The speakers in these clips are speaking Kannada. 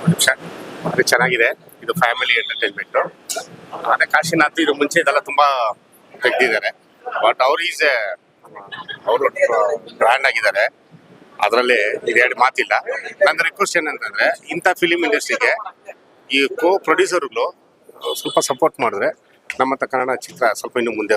ಅದು ಚೆನ್ನಾಗಿದೆ. ಇದು ಫ್ಯಾಮಿಲಿ ಎಂಟರ್ಟೈನ್ಮೆಂಟ್. ಅದೇ ಕಾಶಿನಾಥ್ ಇದು ಮುಂಚೆ ಇದೆಲ್ಲ ತುಂಬಾ ತೆಗ್ದಿದ್ದಾರೆ. ಬಟ್ ಅವರು ಬ್ರ್ಯಾಂಡ್ ಆಗಿದ್ದಾರೆ. ಅದರಲ್ಲಿ ಇದೆರಡು ಮಾತಿಲ್ಲ. ನನ್ನ ರಿಕ್ವೆಸ್ಟ್ ಏನಂತಂದ್ರೆ, ಇಂಥ ಫಿಲಿಂ ಇಂಡಸ್ಟ್ರಿಗೆ ಈ ಪ್ರೊಡ್ಯೂಸರ್ಗಳು ಸ್ವಲ್ಪ ಸಪೋರ್ಟ್ ಮಾಡಿದ್ರೆ ನಮ್ಮಂತ ಕನ್ನಡ ಚಿತ್ರ ಸ್ವಲ್ಪ ಇನ್ನು ಮುಂದೆ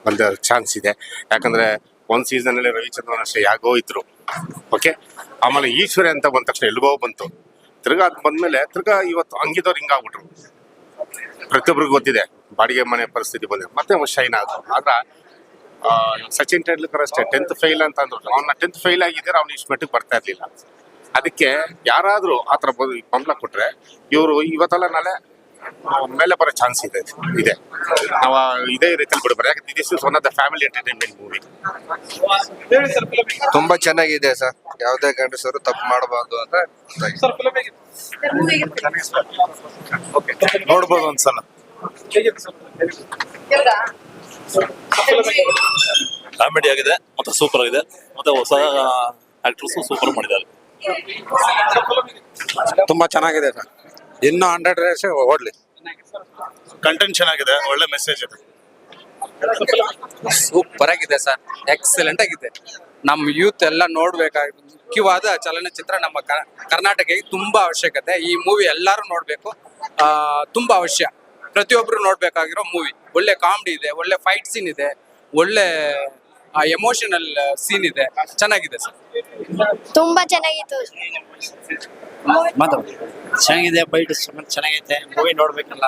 ಬಂದ ಚಾನ್ಸ್ ಇದೆ. ಯಾಕಂದ್ರೆ ಒಂದು ಸೀಸನ್ ಅಲ್ಲಿ ರವಿಚಂದ್ರನ್ ಅಷ್ಟೇ ಯಾಗೋ ಇದ್ರು. ಓಕೆ, ಆಮೇಲೆ ಈಶ್ವರಿ ಅಂತ ಬಂದ ತಕ್ಷಣ ಎಲ್ಗೋ ಬಂತು. ತಿರ್ಗಾ ಅದು ಬಂದ್ಮೇಲೆ ತಿರ್ಗಾ ಇವತ್ತು ಹಂಗಿದವ್ರು ಹಿಂಗಾಗ್ಬಿಟ್ರು. ಪ್ರತಿಯೊಬ್ಬರಿಗೂ ಗೊತ್ತಿದೆ ಬಾಡಿಗೆ ಮನೆ ಪರಿಸ್ಥಿತಿ ಬಂದಿದೆ. ಮತ್ತೆ ಶೈನ್ ಆದ್ರು. ಆದ್ರ ಸಚಿನ್ ತೆಂಡೂಲ್ಕರ್ ಅಷ್ಟೇ 10th ಫೇಲ್ ಅಂತ ಅಂದ್ರು. ಅವ್ನ 10th ಫೇಲ್ ಆಗಿದ್ರೆ ಅವ್ನು ಇಷ್ಟು ಮಟ್ಟಿಗೆ ಬರ್ತಾ ಇರ್ಲಿಲ್ಲ. ಅದಕ್ಕೆ ಯಾರಾದ್ರೂ ಆತರ ಬೆಂಬಲ ಕೊಟ್ರೆ ಇವರು ಇವತ್ತಲ್ಲ ನಾಳೆ ಮೇಲೆ ಬರೋ ಚಾನ್ಸ್ ಇದೆ. ನಾವು ಇದೇ ರೀತಿಯಲ್ಲಿ ಬಿಡಬಾರ್ದು. ಯಾಕಂದ್ರೆ this is one of the family entertainment movie. ತುಂಬಾ ಚೆನ್ನಾಗಿದೆ ಸರ್. ಯಾವುದೇ ಗಂಡಸರು ತಪ್ಪು ಮಾಡಬಾರ್ದು ಅಂತ ನೋಡ್ಬೋದು ಒಂದ್ಸಲ. ಕಾಮಿಡಿ ಆಗಿದೆ ಮತ್ತೆ ಸೂಪರ್ ಆಗಿದೆ. ಮತ್ತೆ ಹೊಸ ಆಕ್ಟರ್ಸ್ ಸೂಪರ್ ಮಾಡಿದ್ದಾರೆ. ತುಂಬಾ ಚೆನ್ನಾಗಿದೆ ಸರ್. ಇನ್ನು 100 ಡೇಸ್ ಓಡ್ಲಿ. ಕಂಟೆಂಟ್ ಚೆನ್ನಾಗಿದೆ, ಒಳ್ಳೆ ಮೆಸೇಜ್ ಇದೆ. ಸೂಪರ್ ಆಗಿದೆ ಸರ್. ಎಕ್ಸಲೆಂಟ್ ಆಗಿದೆ. ನಮ್ಮ ಯೂತ್ ಎಲ್ಲ ನೋಡ್ಬೇಕಾದ ಮುಖ್ಯವಾದ ಚಲನಚಿತ್ರ ನಮ್ಮ ಕರ್ನಾಟಕಕ್ಕೆ ತುಂಬಾ ಅವಶ್ಯಕತೆ. ಈ ಮೂವಿ ಎಲ್ಲರೂ ನೋಡ್ಬೇಕು. ತುಂಬಾ ಅವಶ್ಯ. ಪ್ರತಿಯೊಬ್ರು ನೋಡ್ಬೇಕಾಗಿರೋ ಮೂವಿ. ಒಳ್ಳೆ ಕಾಮಿಡಿ ಇದೆ, ಒಳ್ಳೆ ಫೈಟ್ ಸೀನ್ ಇದೆ, ಒಳ್ಳೆ ಎಮೋಷನಲ್ ಸೀನ್ ಇದೆ. ಚೆನ್ನಾಗಿದೆ ಸರ್. ತುಂಬಾ ಚೆನ್ನಾಗಿತ್ತು. ಚೆನ್ನಾಗಿದೆ. ಫೈಟ್ ಚೆನ್ನಾಗೈತೆ. ಮೂವಿ ನೋಡ್ಬೇಕಲ್ಲ.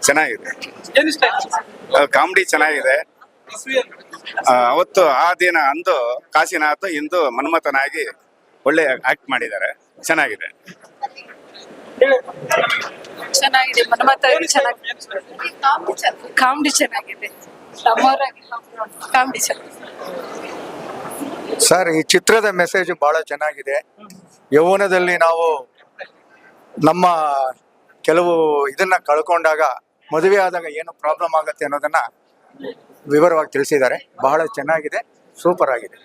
ಚೆನ್ನಾಗಿದೆ. ಕಾಮಿಡಿ ಚೆನ್ನಾಗಿದೆ. ಅವತ್ತು ಆ ದಿನ ಅಂದು ಕಾಶಿನಾಥ್ ಇಂದು ಮನ್ಮಥನಾಗಿ ಒಳ್ಳೆ ಆಕ್ಟ್ ಮಾಡಿದ್ದಾರೆ. ಚೆನ್ನಾಗಿದೆ. ಚೆನ್ನಾಗಿದೆ. ಮನ್ಮಥ ಕಾಮಿಡಿ ಚೆನ್ನಾಗಿದೆ. ಕಾಮಿಡಿ ಚೆನ್ನಾಗಿದೆ ಸರ್. ಈ ಚಿತ್ರದ ಮೆಸೇಜ್ ಬಹಳ ಚೆನ್ನಾಗಿದೆ. ಯೌವನದಲ್ಲಿ ನಾವು ನಮ್ಮ ಕೆಲವು ಇದನ್ನ ಕಳ್ಕೊಂಡಾಗ ಮದುವೆ ಆದಾಗ ಏನು ಪ್ರಾಬ್ಲಮ್ ಆಗುತ್ತೆ ಅನ್ನೋದನ್ನ ವಿವರವಾಗಿ ತಿಳಿಸಿದ್ದಾರೆ. ಬಹಳ ಚೆನ್ನಾಗಿದೆ. ಸೂಪರ್ ಆಗಿದೆ.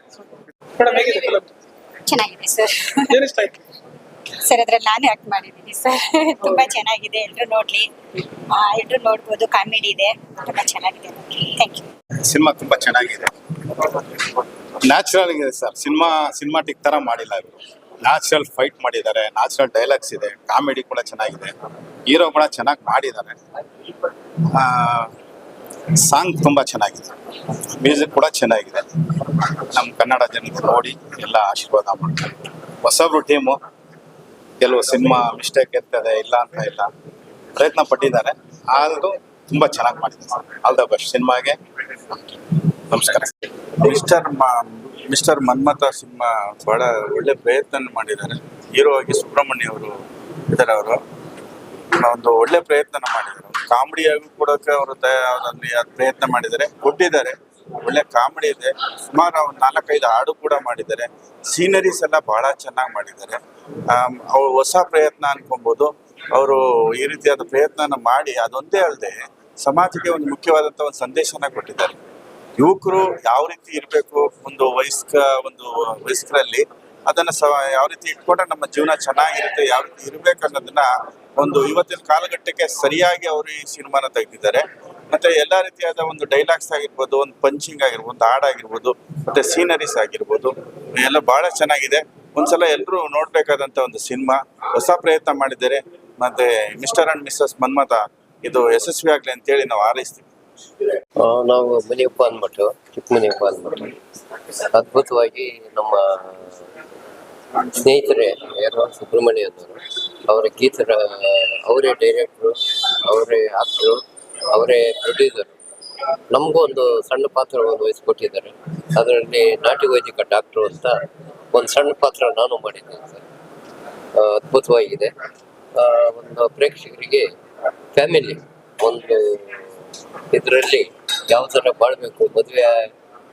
ಚೆನ್ನಾಗಿದೆ ಸರ್. ಸರ್ ಅದ್ರಲ್ಲಿ ನಾನೇ ಆಕ್ಟ್ ಮಾಡಿದ್ದೀನಿ ಸರ್. ತುಂಬಾ ಚೆನ್ನಾಗಿದೆ. ಎಲ್ರು ನೋಡ್ಲಿ. ಎಲ್ರು ನೋಡ್ಬೋದು. ಕಾಮಿಡಿ ಇದೆ. ತುಂಬಾ ಚೆನ್ನಾಗಿದೆ. Thank you. ಸಿನಿಮಾ ತುಂಬಾ ಚೆನ್ನಾಗಿದೆ. ನ್ಯಾಚುರಲ್ ಆಗಿದೆ ಸರ್. ಸಿನಿಮಾಟಿಕ್ ತರ ಮಾಡಿಲ್ಲ ಇವರು. ನ್ಯಾಚುರಲ್ ಫೈಟ್ ಮಾಡಿದ್ದಾರೆ. ನ್ಯಾಚುರಲ್ ಡೈಲಾಗ್ಸ್ ಇದೆ. ಕಾಮಿಡಿ ಕೂಡ ಚೆನ್ನಾಗಿದೆ. ಹೀರೋ ಕೂಡ ಚೆನ್ನಾಗಿ ಮಾಡಿದ್ದಾರೆ. ಸಾಂಗ್ ತುಂಬಾ ಚೆನ್ನಾಗಿದೆ. ಮ್ಯೂಸಿಕ್ ಕೂಡ ಚೆನ್ನಾಗಿದೆ. ನಮ್ಮ ಕನ್ನಡ ಜನತೆ ನೋಡಿ ಎಲ್ಲ ಆಶೀರ್ವಾದ ಮಾಡ್ತಾರೆ. ಹೊಸಬ್ರು ಟೀಮು. ಕೆಲವು ಸಿನಿಮಾ ಮಿಸ್ಟೇಕ್ ಇರ್ತದೆ, ಇಲ್ಲ ಅಂತ ಇಲ್ಲ, ಪ್ರಯತ್ನ ಪಟ್ಟಿದ್ದಾರೆ. ಆದರೂ ತುಂಬಾ ಚೆನ್ನಾಗಿ ಮಾಡಿದ್ದಾರೆ. ಆಲ್ ದ ಬೆಸ್ಟ್ ಸಿನಿಮಾಗೆ. ನಮಸ್ಕಾರ. ಮಿಸ್ಟರ್ ಮನ್ಮಥ ಸಿನಿಮಾ ಬಹಳ ಒಳ್ಳೆ ಪ್ರಯತ್ನ ಮಾಡಿದ್ದಾರೆ. ಹೀರೋ ಆಗಿ ಸುಬ್ರಹ್ಮಣ್ಯ ಅವರು ಇದ್ದಾರೆ. ಅವರು ಒಂದು ಒಳ್ಳೆ ಪ್ರಯತ್ನ ಮಾಡಿದ್ದಾರೆ. ಕಾಮಿಡಿಯಾಗಿ ಕೊಡೋಕೆ ಅವರು ಪ್ರಯತ್ನ ಮಾಡಿದ್ದಾರೆ, ಕೊಟ್ಟಿದ್ದಾರೆ. ಒಳ್ಳೆ ಕಾಮಿಡಿ ಇದೆ. ಸುಮಾರು 4-5 ಹಾಡು ಕೂಡ ಮಾಡಿದ್ದಾರೆ. ಸೀನರೀಸ್ ಎಲ್ಲ ಬಹಳ ಚೆನ್ನಾಗಿ ಮಾಡಿದ್ದಾರೆ. ಅವ್ರು ಹೊಸ ಪ್ರಯತ್ನ ಅನ್ಕೊಬೋದು. ಅವರು ಈ ರೀತಿಯಾದ ಪ್ರಯತ್ನ ಮಾಡಿ ಅದೊಂದೇ ಅಲ್ಲದೆ ಸಮಾಜಕ್ಕೆ ಒಂದು ಮುಖ್ಯವಾದಂಥ ಒಂದು ಸಂದೇಶನ ಕೊಟ್ಟಿದ್ದಾರೆ. ಯುವಕರು ಯಾವ ರೀತಿ ಇರಬೇಕು, ಒಂದು ವಯಸ್ಕರಲ್ಲಿ ಅದನ್ನ ಯಾವ ರೀತಿ ಇಟ್ಕೊಂಡ್ರೆ ನಮ್ಮ ಜೀವನ ಚೆನ್ನಾಗಿರುತ್ತೆ, ಯಾವ ರೀತಿ ಇರ್ಬೇಕು ಅನ್ನೋದನ್ನ ಒಂದು ಇವತ್ತಿನ ಕಾಲಘಟ್ಟಕ್ಕೆ ಸರಿಯಾಗಿ ಅವರು ಈ ಸಿನಿಮಾನ ತೆಗೆದಿದ್ದಾರೆ. ಮತ್ತೆ ಎಲ್ಲಾ ರೀತಿಯಾದ ಒಂದು ಡೈಲಾಗ್ಸ್ ಆಗಿರ್ಬೋದು, ಒಂದು ಪಂಚಿಂಗ್ ಆಗಿರ್ಬೋದು, ಒಂದು ಹಾಡಾಗಿರ್ಬೋದು, ಮತ್ತೆ ಸೀನರೀಸ್ ಆಗಿರ್ಬೋದು, ಎಲ್ಲ ಬಹಳ ಚೆನ್ನಾಗಿದೆ. ಒಂದ್ಸಲ ಎಲ್ಲರೂ ನೋಡ್ಬೇಕಾದಂತ ಒಂದು ಸಿನಿಮಾ. ಹೊಸ ಪ್ರಯತ್ನ ಮಾಡಿದ್ದಾರೆ. ಮತ್ತೆ ಮಿಸ್ಟರ್ ಅಂಡ್ ಮಿಸ್ಸಸ್ ಮನ್ಮಥ ಇದು ಯಶಸ್ವಿ ಆಗ್ಲಿ ಅಂತೇಳಿ ನಾವು ಹಾರೈಸ್ತೀವಿ. ನಾವು ಮುನಿಯಪ್ಪ ಅಂದ್ಬಿಟ್ಟು ಚಿಕ್ಕಮುನಿಯಪ್ಪ ಅಂದ್ಬಿಟ್ಟು ಅದ್ಭುತವಾಗಿ ನಮ್ಮ ಸ್ನೇಹಿತರೇ ಯಾರು ಸುಬ್ರಹ್ಮಣ್ಯ ಅನ್ನೋರು, ಅವರ ಗೀತರ ಅವರೇ ಡೈರೆಕ್ಟ್ರು, ಅವರೇ ಆಕ್ಟ್ರು, ಅವರೇ ಪ್ರೊಡ್ಯೂಸರು. ನಮಗೂ ಒಂದು ಸಣ್ಣ ಪಾತ್ರವನ್ನು ವಹಿಸ್ಕೊಟ್ಟಿದ್ದಾರೆ. ಅದರಲ್ಲಿ ನಾಟಿ ವೈದಿಕ ಡಾಕ್ಟ್ರು ಅಂತ ಒಂದು ಸಣ್ಣ ಪಾತ್ರ ನಾನು ಮಾಡಿದ್ದೇನೆ ಸರ್. ಅದ್ಭುತವಾಗಿದೆ. ಒಂದು ಪ್ರೇಕ್ಷಕರಿಗೆ ಫ್ಯಾಮಿಲಿ ಒಂದು ಇದರಲ್ಲಿ ಯಾವ ಥರ ಬಾಳ್ಬೇಕು, ಮದುವೆ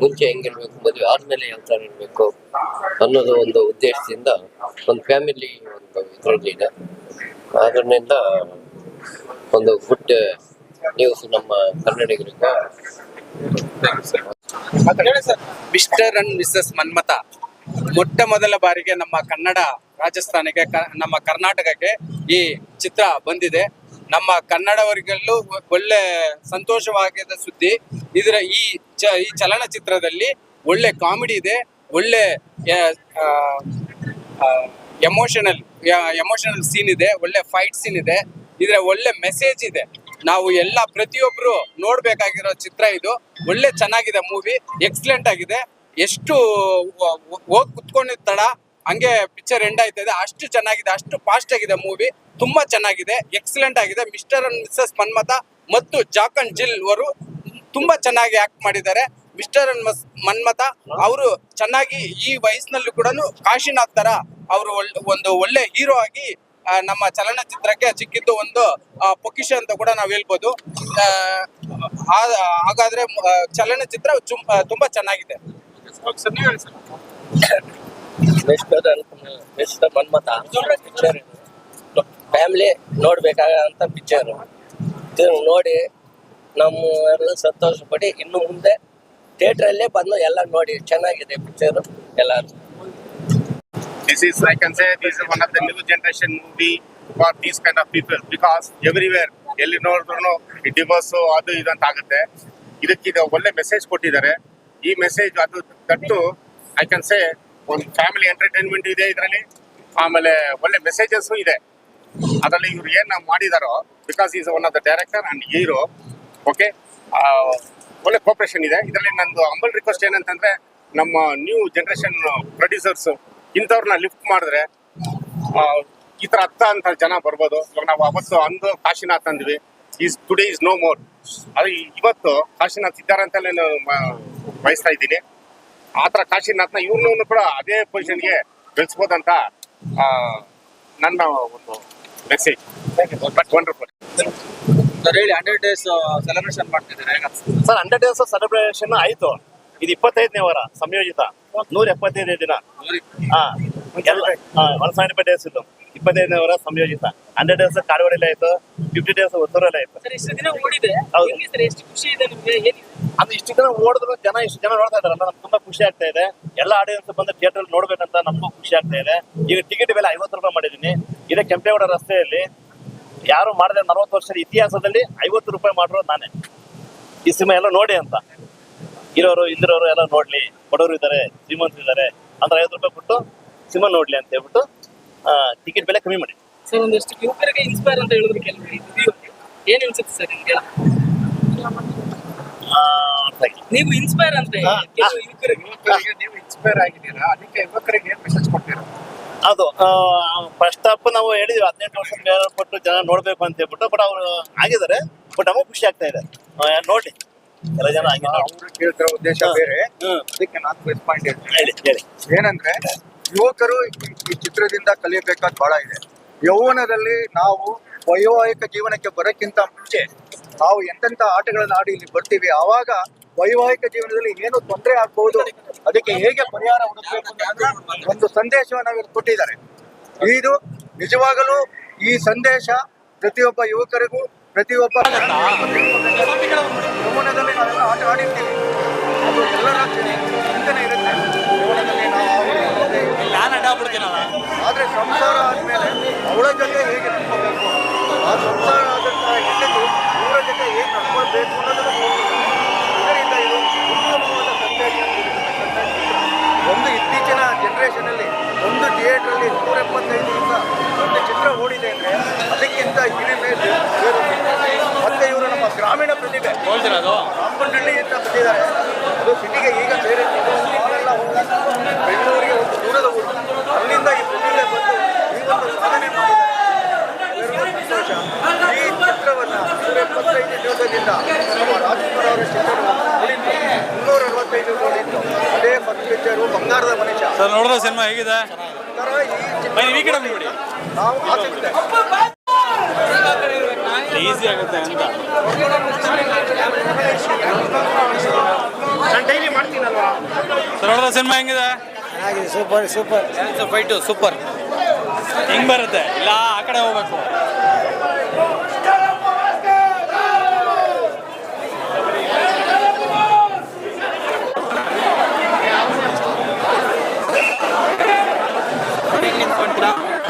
ಮುಂಚೆ ಹೆಂಗಿರ್ಬೇಕು, ಮದುವೆ ಆದ್ಮೇಲೆ ಯಾವ ಥರ ಇರಬೇಕು ಅನ್ನೋದು ಒಂದು ಉದ್ದೇಶದಿಂದ ಒಂದು ಫ್ಯಾಮಿಲಿ ಒಂದು ಇದರಲ್ಲಿ ಇದೆ. ಅದರಿಂದ ಒಂದು ಗುಡ್ ನ್ಯೂಸ್ ನಮ್ಮ ಕನ್ನಡಿಗರಿಗೆ. ಮಿಸ್ಟರ್ ಅಂಡ್ ಮಿಸಸ್ ಮನ್ಮಥ ಮೊಟ್ಟ ಮೊದಲ ಬಾರಿಗೆ ನಮ್ಮ ಕನ್ನಡ ರಾಜಸ್ಥಾನಕ್ಕೆ ನಮ್ಮ ಕರ್ನಾಟಕಕ್ಕೆ ಈ ಚಿತ್ರ ಬಂದಿದೆ. ನಮ್ಮ ಕನ್ನಡವರಿಗೆಲ್ಲೂ ಒಳ್ಳೆ ಸಂತೋಷವಾಗಿದ್ದ ಸುದ್ದಿ. ಇದರ ಈ ಚಲನಚಿತ್ರದಲ್ಲಿ ಒಳ್ಳೆ ಕಾಮಿಡಿ ಇದೆ, ಒಳ್ಳೆ ಎಮೋಷನಲ್ ಸೀನ್ ಇದೆ, ಒಳ್ಳೆ ಫೈಟ್ ಸೀನ್ ಇದೆ, ಇದ್ರ ಒಳ್ಳೆ ಮೆಸೇಜ್ ಇದೆ. ನಾವು ಎಲ್ಲ ಪ್ರತಿಯೊಬ್ರು ನೋಡ್ಬೇಕಾಗಿರೋ ಚಿತ್ರ ಇದು. ಒಳ್ಳೆ ಚೆನ್ನಾಗಿದೆ ಮೂವಿ, ಎಕ್ಸಲೆಂಟ್ ಆಗಿದೆ. ಎಷ್ಟು ಹೋಗಿ ಕುತ್ಕೊಂಡಿದ್ ತಡ ಹಂಗೆ ಪಿಕ್ಚರ್ ಎಂಡ್ ಆಯ್ತದೆ, ಅಷ್ಟು ಚೆನ್ನಾಗಿದೆ, ಅಷ್ಟು ಫಾಸ್ಟ್ ಆಗಿದೆ ಮೂವಿ. ತುಂಬಾ ಚೆನ್ನಾಗಿದೆ, ಎಕ್ಸಲೆಂಟ್ ಆಗಿದೆ. ಮಿಸ್ಟರ್ ಅಂಡ್ ಮಿಸಸ್ ಮನ್ಮಥ ಮತ್ತು ಜಾಕನ್ ಜಿಲ್ ಅವರು ತುಂಬಾ ಚೆನ್ನಾಗಿ ಆಕ್ಟ್ ಮಾಡಿದ್ದಾರೆ. ಮಿಸ್ಟರ್ ಅಂಡ್ ಮನ್ಮಥ ಅವರು ಚೆನ್ನಾಗಿ ಈ ವಯಸ್ಸಿನಲ್ಲೂ ಕೂಡ ಕಾಶಿನಾಥ್ ತರ ಅವರು ಒಂದು ಒಳ್ಳೆ ಹೀರೋ ಆಗಿ ನಮ್ಮ ಚಲನಚಿತ್ರಕ್ಕೆ ಸಿಕ್ಕಿದ್ದು ಒಂದು ಪೊಕಿಷ ಅಂತ ಕೂಡ ನಾವು ಹೇಳ್ಬೋದು. ಹಾಗಾದ್ರೆ ಚಲನಚಿತ್ರ ತುಂಬಾ ಚೆನ್ನಾಗಿದೆ. ಮಿಸ್ಟರ್ ಮನ್ಮಥ ಪಿಕ್ಚರ್ ಫ್ಯಾಮಿಲಿ ನೋಡ್ಬೇಕಾಗಂತ ಪಿಕ್ಚರ್ ನೋಡಿ ನಮ್ಮ ಸಂತೋಷ ಪಡಿ ಇನ್ನು ಮುಂದೆ ಥಿಯೇಟ್ರಲ್ಲೇ ಬಂದು ಎಲ್ಲ ನೋಡಿ. ಚೆನ್ನಾಗಿದೆ ಪಿಕ್ಚರ್ ಎಲ್ಲರೂ. This is, I can say, this is one of the new generation movie for these kind of people because everywhere ಎಲ್ಲಿ ನೋಡಿದ್ರು ಈ ಡಿವೋರ್ಸ್ ಅದು ಇದು ಅಂತ ಆಗುತ್ತೆ. ಇದಕ್ಕೆ ಒಳ್ಳೆ ಮೆಸೇಜ್ ಕೊಟ್ಟಿದ್ದಾರೆ. ಈ ಮೆಸೇಜ್ ಅದು ದಟ್ಟು ಐ ಕ್ಯಾನ್ ಸೇ ಒಂದು ಫ್ಯಾಮಿಲಿ ಎಂಟರ್ಟೈನ್ಮೆಂಟ್ ಇದೆ ಇದರಲ್ಲಿ, ಆಮೇಲೆ ಒಳ್ಳೆ ಮೆಸೇಜಸ್ ಇದೆ ಅದರಲ್ಲಿ. ಇವ್ರು ಏನ್ ಮಾಡಿದಾರೋ because is one of the director and hero. Okay, ಒಳ್ಳೆ ಕೋಪರೇಷನ್ ಇದೆ ಇದರಲ್ಲಿ. ನಂದು ಹಂಬಲ್ ರಿಕ್ವೆಸ್ಟ್ ಏನಂತಂದ್ರೆ ನಮ್ಮ ನ್ಯೂ ಜನರೇಷನ್ ಪ್ರೊಡ್ಯೂಸರ್ಸ್ ಇಂಥವ್ರನ್ನ ಲಿಫ್ಟ್ ಮಾಡಿದ್ರೆ ಈ ತರ ಅಂತ ಜನ ಬರ್ಬೋದು. ಇವಾಗ ನಾವು ಅವತ್ತು ಅಂದು ಕಾಶಿನಾಥ್ ಅಂದ್ವಿ, is today is no more. ಅದು ಇವತ್ತು ಕಾಶಿನಾಥ್ ಇದ್ದಾರೆ ಅಂತ ನಾನು ಬಯಸ್ತಾ ಇದ್ದೀನಿ. ಆ ಥರ ಕಾಶಿನಾಥ್ನ ಇವ್ರನ್ನೂ ಕೂಡ ಅದೇ ಪೊಸಿಷನ್ಗೆ ಬೆಳೆಸ್ಬೋದಂತ ನನ್ನ ಒಂದು ಮೆಸೇಜ್. ಬಟ್ ವಂಡರ್ಫುಲ್ ಸರ್ ಹೇಳಿ, 100 days ಸೆಲೆಬ್ರೇಷನ್ ಮಾಡ್ತಿದ್ದಾರೆ ಸರ್. 100 days ಸೆಲೆಬ್ರೇಷನ್ ಆಯ್ತು. ಇದು 25ನೇ ವಾರ ಸಂಯೋಜಿತ 175 ದಿನ. ಹಾ, 175 days ಇದು 25ನೇ ವಾರ ಸಂಯೋಜಿತ. 100 days ಕಾರವಾರಲ್ಲಿ ಆಯ್ತು, 50 days ಹೊಸೂರಲ್ಲಿ ಆಯ್ತು. ಇಷ್ಟು ದಿನ ಓಡಿದೆ, ಎಷ್ಟು ಖುಷಿ ಇದೆ ನಿಮ್ಗೆ? ಅದು ಇಷ್ಟು ದಿನ ಓಡಿದ್ರು ಇಷ್ಟು ಜನ ನೋಡ್ತಾ ಇದಾರಲ್ಲ, ನಮ್ಗೆ ತುಂಬಾ ಖುಷಿ ಆಗ್ತಾ ಇದೆ. ಎಲ್ಲ ಆಡಿಯನ್ಸ್ ಬಂದು ಥಿಯೇಟರ್ ನೋಡ್ಬೇಕಂತ ನಮಗೂ ಖುಷಿ ಆಗ್ತಾ ಇದೆ. ಈಗ ಟಿಕೆಟ್ ಬೆಲೆ 50 ರೂಪಾಯಿ ಮಾಡಿದೀನಿ. ಇದೇ ಕೆಂಪೇಗೌಡ ರಸ್ತೆಯಲ್ಲಿ ಯಾರು ಮಾಡಿದ್ರೆ 40 ವರ್ಷದ ಇತಿಹಾಸದಲ್ಲಿ 50 ರೂಪಾಯಿ ಮಾಡಿರೋದು ನಾನೇ. ಈ ಸಿನಿಮಾ ಎಲ್ಲ ನೋಡಿ ಅಂತ, ಇರೋರು ಇಂದಿರೋರು ಎಲ್ಲ ನೋಡ್ಲಿ, ಬಡವರು ಇದ್ದಾರೆ, ಶ್ರೀಮಂತರು ಇದ್ದಾರೆ ಅಂದ್ರೆ 50 ರೂಪಾಯಿ ಕೊಟ್ಟು ಸಿನಿಮಾ ನೋಡ್ಲಿ ಅಂತ ಹೇಳ್ಬಿಟ್ಟು ಟಿಕೆಟ್ ಬೆಲೆ ಕಮ್ಮಿ ಮಾಡಿ. ಸರ್ ಒಂದಷ್ಟು ಯುವಕರಿಗೆ ಇನ್ಸ್ಪೈರ್ ಅಂತ ಹೇಳಿದ್ರು ಕೆಲವರು, ಏನ್ ಅನ್ಸುತ್ತೆ ಸರ್ ನಿಮ್ಗೆ? ನೀವು ಇನ್ಸ್ಪೈರ್ ಅಂತ ಯುವಕರಿಗೆ ನೀವು ಇನ್ಸ್ಪೈರ್ ಆಗಿದ್ದೀರಾ, ಅದಕ್ಕೆ ಯುವಕರಿಗೆ ಏನ್ ಮೆಸೇಜ್ ಕೊಡ್ತೀರಾ? ಅದು ಫಸ್ಟ್ ಅಪ್ ನಾವು ಹೇಳಿದ್ವಿ 18 ವರ್ಷದ ಮೇಲೆ ಕೊಟ್ಟು ಜನ ನೋಡ್ಬೇಕು ಅಂತ ಹೇಳ್ಬಿಟ್ಟು. ಬಟ್ ಅವ್ರು ಆಗಿದ್ದಾರೆ, ಬಟ್ ನಮಗೂ ಖುಷಿ ಆಗ್ತಾ ಇದೆ ನೋಡಿ ಎಲ್ಲ ಜನ ಆಗಿ. ಅವ್ರು ಕೇಳ್ತಿರೋ ಉದ್ದೇಶ ಬೇರೆ, ಅದಕ್ಕೆ ನಾನು ಪ್ಲಸ್ ಪಾಯಿಂಟ್ ಹೇಳಿ ಏನಂದ್ರೆ ಯುವಕರು ಈ ಚಿತ್ರದಿಂದ ಕಲಿಯಬೇಕಾದ ಬಹಳ ಇದೆ. ಯೌವನದಲ್ಲಿ ನಾವು ವೈವಾಹಿಕ ಜೀವನಕ್ಕೆ ಬರೋಕ್ಕಿಂತ ಮುಂಚೆ ನಾವು ಎಂತೆಂಥ ಆಟಗಳನ್ನ ಆಡಿ ಇಲ್ಲಿ ಬರ್ತೀವಿ. ಆವಾಗ ವೈವಾಹಿಕ ಜೀವನದಲ್ಲಿ ಏನು ತೊಂದರೆ ಆಗ್ಬಹುದು, ಅದಕ್ಕೆ ಹೇಗೆ ಪರಿಹಾರ ಹುಡುಕಬೇಕು ಅನ್ನೋ ಒಂದು ಸಂದೇಶವನ್ನು ಇವರು ಕೊಟ್ಟಿದ್ದಾರೆ. ಇದು ನಿಜವಾಗಲೂ ಈ ಸಂದೇಶ ಪ್ರತಿಯೊಬ್ಬ ಯುವಕರಿಗೂ, ಪ್ರತಿಯೊಬ್ಬ ಯೌವನದಲ್ಲಿ ನಾವೆಲ್ಲ ಆಟ ಆಡಿರ್ತೀವಿ, ಅದು ಎಲ್ಲರ ಚಿಂತನೆ ಇರುತ್ತೆ. ಯೌವನದಲ್ಲಿ ಆದ್ರೆ ಸಂಸಾರ ಆದ್ಮೇಲೆ ಅವಳ ಜೊತೆ ಹೇಗೆ ನಡ್ಕೋಬೇಕು, ಆ ಸಂಸಾರ ಆದಂತಹ ಹೆಣ್ಣು ಇವರ ಜೊತೆ ಹೇಗೆ ನಡ್ಕೊಳ್ಬೇಕು ಅನ್ನೋದನ್ನು ಇದರಿಂದ ಇದು ಉತ್ತಮವಾದ ಸಂದೇಶ. ಒಂದು ಇತ್ತೀಚಿನ ಜನರೇಷನ್ ಅಲ್ಲಿ ಒಂದು ಥಿಯೇಟರ್ 175 ದಿವಸ ಒಂದು ಚಿತ್ರ ಓಡಿದೆ ಅಂದ್ರೆ ಅದಕ್ಕಿಂತ ಹಿರಿಮೆ ಮತ್ತೆ ಇವರು ನಮ್ಮ ಗ್ರಾಮೀಣ ಪ್ರತಿಭೆ ರಾಮನಹಳ್ಳಿ ಅಂತ ಬಂದಿದ್ದಾರೆ. ಅದು ಸಿಟಿಗೆ ಈಗ ಬೇರೆ ನಾವೆಲ್ಲ ಬೆಂಗಳೂರಿಗೆ ಒಂದು ದೂರದ ಊರು, ಅಲ್ಲಿಂದ ಈ ಪ್ರತಿಭೆ ಬಂದು ಈ ಒಂದು ಸಾಧನೆ ಮಾಡಿದ್ದಾರೆ. ಸಂತೋಷ. ಈ ಚಿತ್ರವನ್ನ 175 ದಿವಸದಿಂದ ನಮ್ಮ ರಾಜ್ಕುಮಾರ್ ಅವರ ಚಿತ್ರವನ್ನು 365 ನೋಡಿದ್ದು. ಅದೇ ಫಸ್ಟ್ ಪಿಕ್ಚರು ಬಂಗಾರದ ಮನುಷ್ಯ. ನೋಡಿದ್ರೆ ಸಿನಿಮಾ ಹೇಗಿದೆ? ನಾವು ಆಸಕ್ತಿ ಈಸಿ ಆಗುತ್ತೆ ಅಂತ ನಾನು ಡೈಲಿ ಮಾಡ್ತೀನಲ್ವಾ. ನೋಡಿದ್ರೆ ಸಿನಿಮಾ ಹೆಂಗಿದೆ? Super fight super. ಹೆಂಗ್ ಬರುತ್ತೆ? ಇಲ್ಲ ಆ ಕಡೆ ಹೋಗ್ಬೇಕು. ಚಿತ್ರ